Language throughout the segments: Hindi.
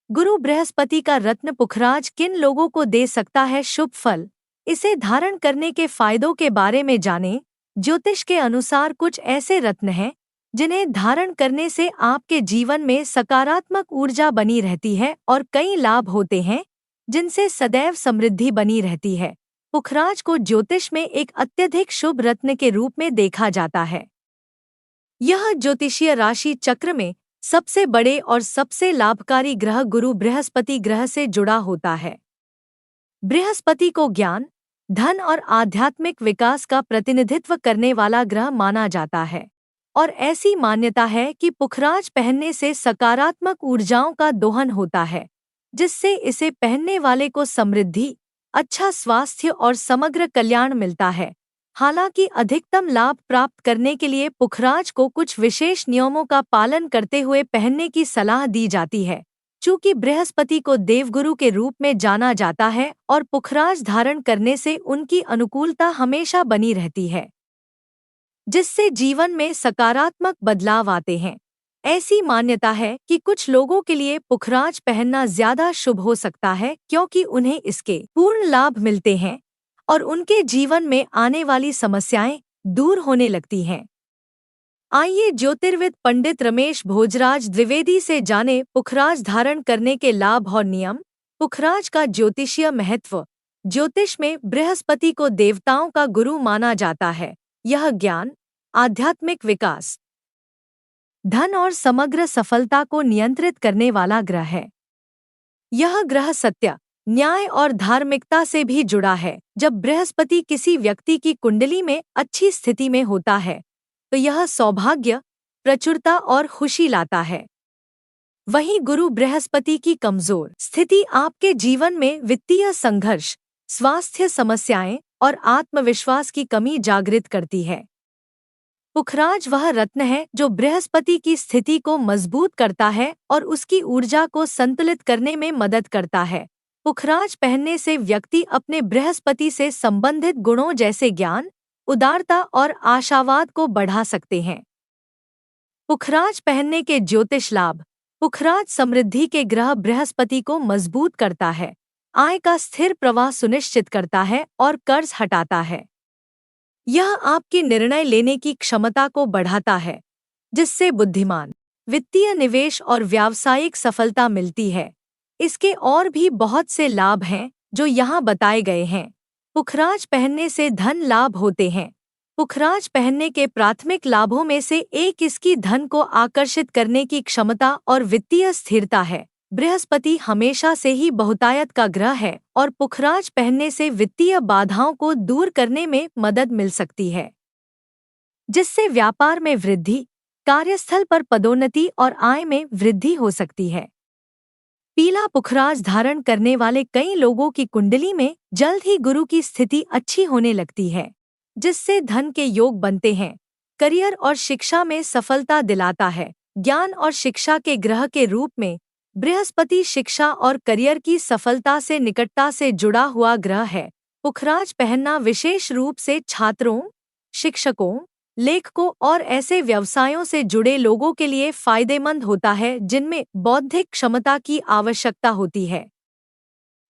गुरु बृहस्पति का रत्न पुखराज किन लोगों को दे सकता है शुभ फल? इसे धारण करने के फायदों के बारे में जानें। ज्योतिष के अनुसार कुछ ऐसे रत्न हैं जिन्हें धारण करने से आपके जीवन में सकारात्मक ऊर्जा बनी रहती है और कई लाभ होते हैं जिनसे सदैव समृद्धि बनी रहती है। पुखराज को ज्योतिष में एक अत्यधिक शुभ रत्न के रूप में देखा जाता है। यह ज्योतिषीय राशि चक्र में सबसे बड़े और सबसे लाभकारी ग्रह गुरु बृहस्पति ग्रह से जुड़ा होता है। बृहस्पति को ज्ञान, धन और आध्यात्मिक विकास का प्रतिनिधित्व करने वाला ग्रह माना जाता है और ऐसी मान्यता है कि पुखराज पहनने से सकारात्मक ऊर्जाओं का दोहन होता है, जिससे इसे पहनने वाले को समृद्धि, अच्छा स्वास्थ्य और समग्र कल्याण मिलता है। हालांकि अधिकतम लाभ प्राप्त करने के लिए पुखराज को कुछ विशेष नियमों का पालन करते हुए पहनने की सलाह दी जाती है। चूंकि बृहस्पति को देवगुरु के रूप में जाना जाता है और पुखराज धारण करने से उनकी अनुकूलता हमेशा बनी रहती है, जिससे जीवन में सकारात्मक बदलाव आते हैं। ऐसी मान्यता है कि कुछ लोगों के लिए पुखराज पहनना ज्यादा शुभ हो सकता है क्योंकि उन्हें इसके पूर्ण लाभ मिलते हैं और उनके जीवन में आने वाली समस्याएं दूर होने लगती हैं। आइए ज्योतिर्विद पंडित रमेश भोजराज द्विवेदी से जाने पुखराज धारण करने के लाभ और नियम। पुखराज का ज्योतिषीय महत्व। ज्योतिष में बृहस्पति को देवताओं का गुरु माना जाता है। यह ज्ञान, आध्यात्मिक विकास, धन और समग्र सफलता को नियंत्रित करने वाला ग्रह है। यह ग्रह सत्य, न्याय और धार्मिकता से भी जुड़ा है। जब बृहस्पति किसी व्यक्ति की कुंडली में अच्छी स्थिति में होता है तो यह सौभाग्य, प्रचुरता और खुशी लाता है। वहीं गुरु बृहस्पति की कमजोर स्थिति आपके जीवन में वित्तीय संघर्ष, स्वास्थ्य समस्याएं और आत्मविश्वास की कमी जागृत करती है। पुखराज वह रत्न है जो बृहस्पति की स्थिति को मजबूत करता है और उसकी ऊर्जा को संतुलित करने में मदद करता है। पुखराज पहनने से व्यक्ति अपने बृहस्पति से संबंधित गुणों जैसे ज्ञान, उदारता और आशावाद को बढ़ा सकते हैं। पुखराज पहनने के ज्योतिष लाभ। पुखराज समृद्धि के ग्रह बृहस्पति को मजबूत करता है, आय का स्थिर प्रवाह सुनिश्चित करता है और कर्ज हटाता है। यह आपकी निर्णय लेने की क्षमता को बढ़ाता है, जिससे बुद्धिमान वित्तीय निवेश और व्यावसायिक सफलता मिलती है। इसके और भी बहुत से लाभ हैं जो यहाँ बताए गए हैं। पुखराज पहनने से धन लाभ होते हैं। पुखराज पहनने के प्राथमिक लाभों में से एक इसकी धन को आकर्षित करने की क्षमता और वित्तीय स्थिरता है। बृहस्पति हमेशा से ही बहुतायत का ग्रह है और पुखराज पहनने से वित्तीय बाधाओं को दूर करने में मदद मिल सकती है, जिससे व्यापार में वृद्धि, कार्यस्थल पर पदोन्नति और आय में वृद्धि हो सकती है। पीला पुखराज धारण करने वाले कई लोगों की कुंडली में जल्द ही गुरु की स्थिति अच्छी होने लगती है, जिससे धन के योग बनते हैं। करियर और शिक्षा में सफलता दिलाता है। ज्ञान और शिक्षा के ग्रह के रूप में बृहस्पति शिक्षा और करियर की सफलता से निकटता से जुड़ा हुआ ग्रह है। पुखराज पहनना विशेष रूप से छात्रों, शिक्षकों, लेखकों और ऐसे व्यवसायों से जुड़े लोगों के लिए फायदेमंद होता है जिनमें बौद्धिक क्षमता की आवश्यकता होती है।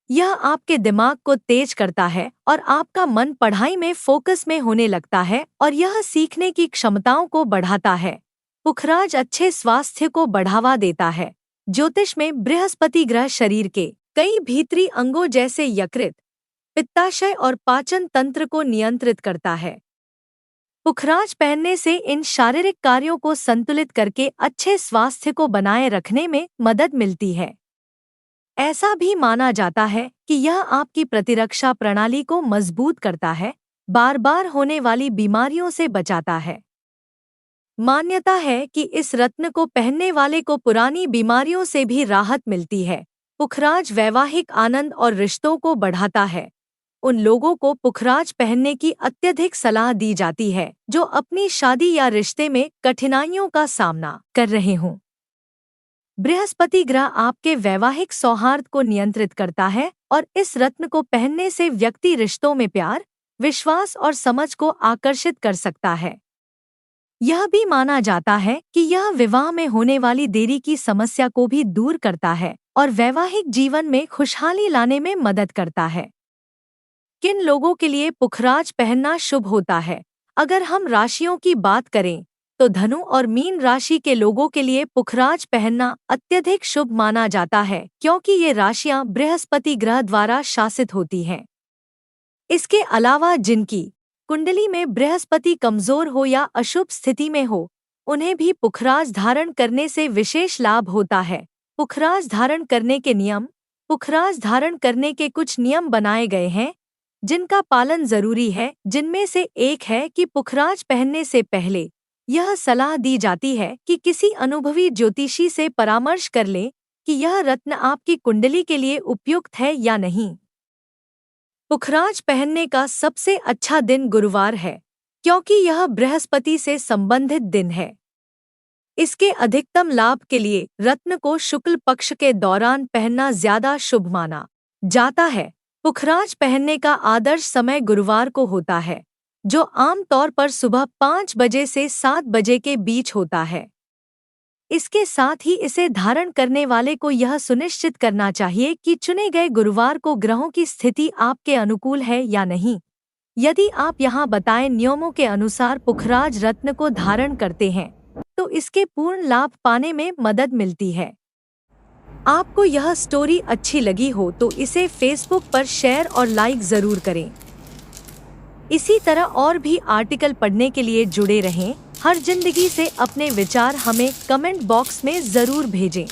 यह आपके दिमाग को तेज करता है और आपका मन पढ़ाई में फोकस में होने लगता है और यह सीखने की क्षमताओं को बढ़ाता है। पुखराज अच्छे स्वास्थ्य को बढ़ावा देता है। ज्योतिष में बृहस्पति ग्रह शरीर के कई भीतरी अंगों जैसे यकृत, पित्ताशय और पाचन तंत्र को नियंत्रित करता है। पुखराज पहनने से इन शारीरिक कार्यों को संतुलित करके अच्छे स्वास्थ्य को बनाए रखने में मदद मिलती है। ऐसा भी माना जाता है कि यह आपकी प्रतिरक्षा प्रणाली को मजबूत करता है, बार बार होने वाली बीमारियों से बचाता है। मान्यता है कि इस रत्न को पहनने वाले को पुरानी बीमारियों से भी राहत मिलती है। पुखराज वैवाहिक आनंद और रिश्तों को बढ़ाता है। उन लोगों को पुखराज पहनने की अत्यधिक सलाह दी जाती है जो अपनी शादी या रिश्ते में कठिनाइयों का सामना कर रहे हों। बृहस्पति ग्रह आपके वैवाहिक सौहार्द को नियंत्रित करता है और इस रत्न को पहनने से व्यक्ति रिश्तों में प्यार, विश्वास और समझ को आकर्षित कर सकता है। यह भी माना जाता है कि यह विवाह में होने वाली देरी की समस्या को भी दूर करता है और वैवाहिक जीवन में खुशहाली लाने में मदद करता है। किन लोगों के लिए पुखराज पहनना शुभ होता है? अगर हम राशियों की बात करें तो धनु और मीन राशि के लोगों के लिए पुखराज पहनना अत्यधिक शुभ माना जाता है, क्योंकि ये राशियां बृहस्पति ग्रह द्वारा शासित होती हैं। इसके अलावा जिनकी कुंडली में बृहस्पति कमजोर हो या अशुभ स्थिति में हो, उन्हें भी पुखराज धारण करने से विशेष लाभ होता है। पुखराज धारण करने के नियम। पुखराज धारण करने के कुछ नियम बनाए गए हैं जिनका पालन जरूरी है, जिनमें से एक है कि पुखराज पहनने से पहले यह सलाह दी जाती है कि किसी अनुभवी ज्योतिषी से परामर्श कर लें कि यह रत्न आपकी कुंडली के लिए उपयुक्त है या नहीं। पुखराज पहनने का सबसे अच्छा दिन गुरुवार है, क्योंकि यह बृहस्पति से संबंधित दिन है। इसके अधिकतम लाभ के लिए रत्न को शुक्ल पक्ष के दौरान पहनना ज्यादा शुभ माना जाता है। पुखराज पहनने का आदर्श समय गुरुवार को होता है, जो आमतौर पर सुबह 5 बजे से 7 बजे के बीच होता है। इसके साथ ही इसे धारण करने वाले को यह सुनिश्चित करना चाहिए कि चुने गए गुरुवार को ग्रहों की स्थिति आपके अनुकूल है या नहीं। यदि आप यहाँ बताए नियमों के अनुसार पुखराज रत्न को धारण करते हैं तो इसके पूर्ण लाभ पाने में मदद मिलती है। आपको यह स्टोरी अच्छी लगी हो तो इसे फेसबुक पर शेयर और लाइक जरूर करें। इसी तरह और भी आर्टिकल पढ़ने के लिए जुड़े रहें। हर जिंदगी से अपने विचार हमें कमेंट बॉक्स में जरूर भेजें।